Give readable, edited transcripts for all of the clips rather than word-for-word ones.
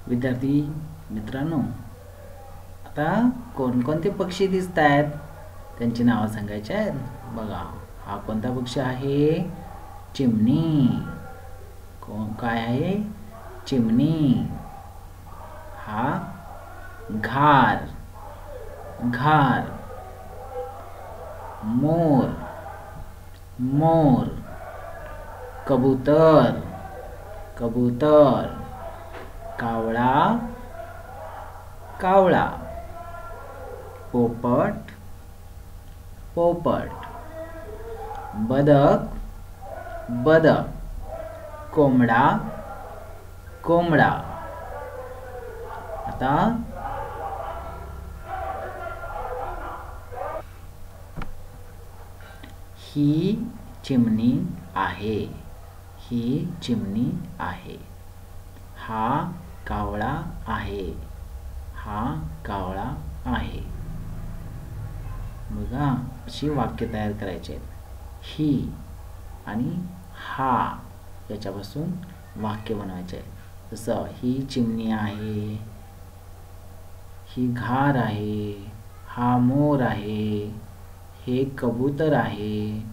विद्यार्थी मित्रांनो, आता कोणकोणते पक्षी दिसत आहेत त्यांची नावं सांगायची आहेत. बघा, हा कोणता पक्षी आहे? चिमणी. काय आहे? चिमणी. हा घार. घार. मोर. मोर. कबूतर. कबूतर. कावळा. कावळा. पोपट. पोपट. बदक. बदक. कोंबडा. कोंबडा. आता ही चिमणी आहे. ही चिमणी आहे. हा कावळा आहे. हा कावळा आहे. बघा, अशी वाक्य तयार करायची आहेत. ही आणि हा याच्यापासून वाक्य बनवायचे आहे. जसं ही चिमणी आहे, ही घार आहे, हा मोर आहे, हे कबूतर आहे,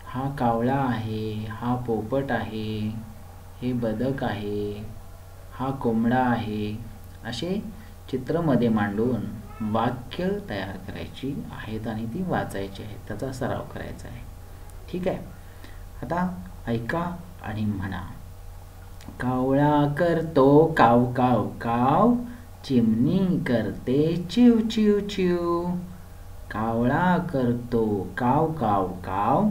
हा कावळा आहे, हा पोपट आहे, हे बदक आहे, हा कोंबडा आहे. असे चित्रामध्ये मांडून वाक्य तयार करायची आहेत आणि ती वाचायची आहेत. त्याचा सराव करायचा आहे. ठीक आहे. आता ऐका आणि म्हणा. कावळा करतो काव काव काव, चिमणी करते चिव चिव चिव. कावळा करतो काव काव काव,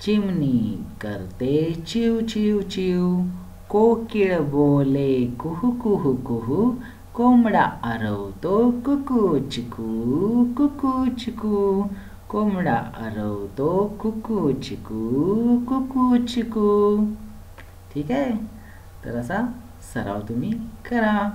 चिमणी करते चिव चिव चिव. कोकिळ बोले कुहू कुहू कुहू, कोंबडा आरवतो कुकू चिकू कुकू चिकू. कोंबडा आरवतो कुकू चिकू कुकू चिकू. ठीक आहे. तर असा सराव तुम्ही करा.